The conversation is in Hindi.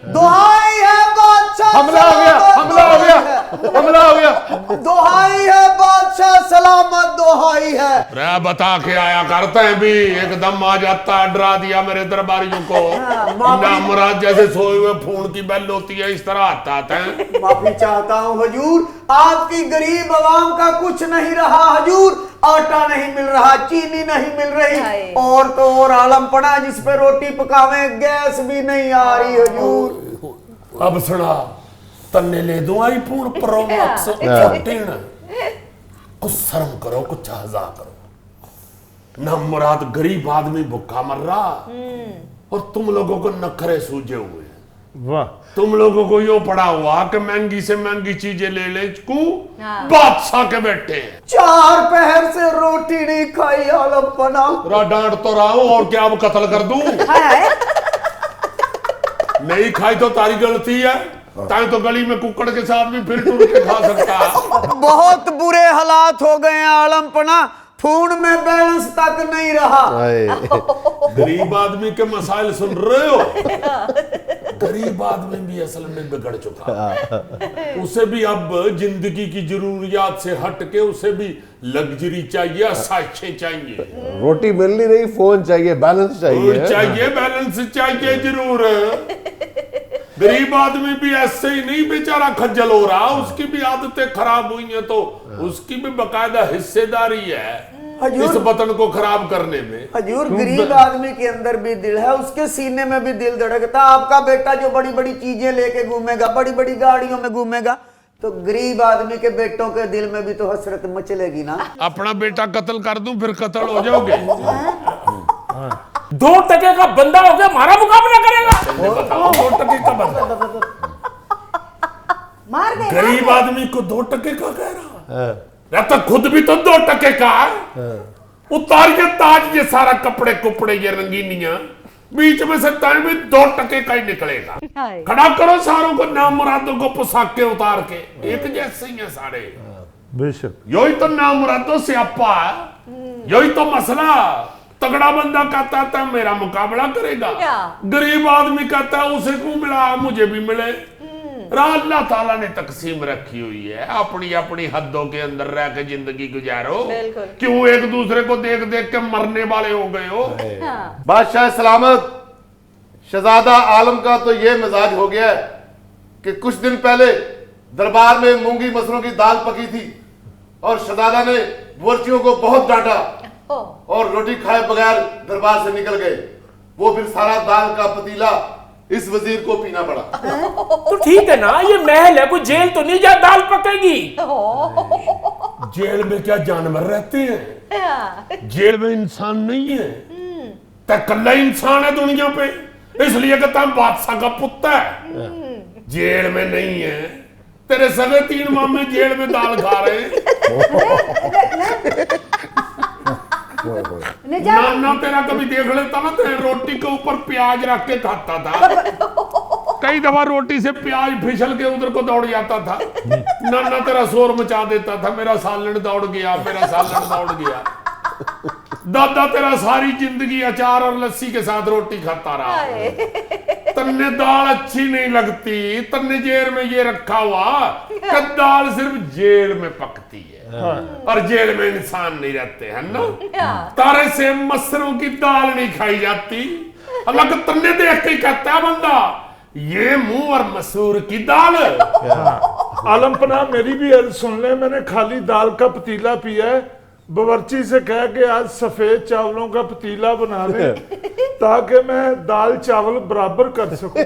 दुहाई है बादशाह, हमला हो गया, हमला हो गया, हमला हो गया। दुहाई है बादशाह सलामत, दुहाई है। रे बता के आया करते हैं भी, एकदम आ जाता है, डरा दिया मेरे दरबारियों को। ना मुराद जैसे सोए हुए फूल की बेल होती है, इस तरह आता है। माफी चाहता हूँ हुजूर, आपकी गरीब आवाम का कुछ नहीं रहा हुजूर। आटा नहीं मिल रहा, चीनी नहीं मिल रही, और तो और आलम पड़ा जिस पे रोटी पकावे, गैस भी नहीं आ रही हुजूर। अब सुना, तन्ने ले दूं आई पूर्ण प्रोमक्स कुछ शर्म करो, कुछ हजा करो। ना मुराद गरीब आदमी भूखा मर रहा, और तुम लोगों को नखरे सूझे हुए। वाह, तुम लोगों को यो पड़ा हुआ कि महंगी से महंगी चीजें ले ले बादशाह के बेटे। 4 पहर से रोटी नहीं खाई आलम पना। डांट तो रहा हूं, और क्या अब कत्ल कर दूं? नहीं खाई तो तारी गलती है, ताई तो गली में कुकड़ के साथ भी फिर टूट के खा सकता है। बहुत बुरे हालात हो गए हैं आलम पना, खून में बैलेंस तक नहीं रहा। गरीब आदमी के मसाइल सुन रहे हो? गरीब आदमी भी असल में बिगड़ चुका। उसे भी अब जिंदगी की जरूरियात से हट के उसे भी लग्जरी चाहिए, आसाइशें चाहिए। रोटी मिल नहीं रही, फोन चाहिए, बैलेंस चाहिए। चाहिए बैलेंस चाहिए जरूर। गरीब आदमी भी ऐसे ही नहीं बेचारा खज्जल हो रहा, उसकी भी आदतें खराब हुई हैं, तो उसकी भी बकायदा हिस्सेदारी है इस वतन को खराब करने में। हजूर, गरीब आदमी के अंदर भी दिल है, उसके सीने में भी दिल धड़कता। आपका बेटा जो बड़ी बड़ी चीजें लेके घूमेगा, बड़ी बड़ी गाड़ियों में घूमेगा, तो गरीब आदमी के बेटों के दिल में भी तो हसरत मचलेगी ना। अपना बेटा कत्ल कर दूं, फिर कत्ल हो जाओगे। 2 टके का बंदा हो गया, हमारा मुकाबला करेगा। बताओ, 2 टके का बंदा मार दे। गरीब आदमी को 2 टके का कह रहा, तो खुद भी तो 2 टके का है। उतार के ताज, ये सारा कपड़े कुपड़े, ये रंगीनियां, बीच में से तय भी 2 टके का ही निकलेगा। खड़ा करो सारों को, नाम मुरादों को पोशाके उतार के, एक जैसे ही है सारे। बेशक, यही तो नाम मुरादों से अपा है, यही तो मसला। तगड़ा बंदा कहता था मेरा मुकाबला करेगा, गरीब आदमी कहता है उसे क्यों मिला, मुझे भी मिले। अल्लाह ताला ने तकसीम रखी हुई है, अपनी अपनी हदों के अंदर रह के जिंदगी गुजारो। क्यों एक दूसरे को देख देख के मरने वाले हो गए हो? बादशाह सलामत, शहजादा आलम का तो ये मिजाज हो गया है कि कुछ दिन पहले दरबार में मूंगी मसरों की दाल पकी थी, और शहजादा ने बुर्चियों को बहुत डांटा, और रोटी खाए बगैर दरबार से निकल गए। वो फिर सारा दाल का पतीला इस वजीर को पीना पड़ा। तो ठीक है ना, ये महल है, कोई जेल तो नहीं जहाँ दाल पकेगी। जेल में क्या जानवर रहते हैं? जेल में इंसान नहीं है, कल्ला इंसान है दुनिया पे, इसलिए कहता है बादशाह का पुत्र है। जेल में नहीं है, तेरे सगे 3 मामे जेल में दाल खा रहे हैं। नाना तेरा कभी देख लेता ना, तेरे रोटी के ऊपर प्याज रख के खाता था। कई दफा रोटी से प्याज फिसल के उधर को दौड़ जाता था। नाना तेरा शोर मचा देता था, मेरा सालन दौड़ गया, मेरा सालन दौड़ गया। दादा तेरा सारी जिंदगी अचार और लस्सी के साथ रोटी खाता रहा। तन्ने दाल अच्छी नहीं लगती, तन्ने जेल में ये रखा हुआ कि दाल सिर्फ जेल में पकती है, और जेल में इंसान नहीं रहते है ना। तारे से मसरों की दाल नहीं खाई जाती। अल्लाह को तन्ने देख के कहता है बंदा, ये मुंह और मसूर की दाल। आलम पना, मेरी भी अर्ज सुन ले, मैंने खाली दाल का पतीला पिया है। बावर्ची से कह के आज सफेद चावलों का पतीला बना दे, ताकि मैं दाल चावल बराबर कर सकूं।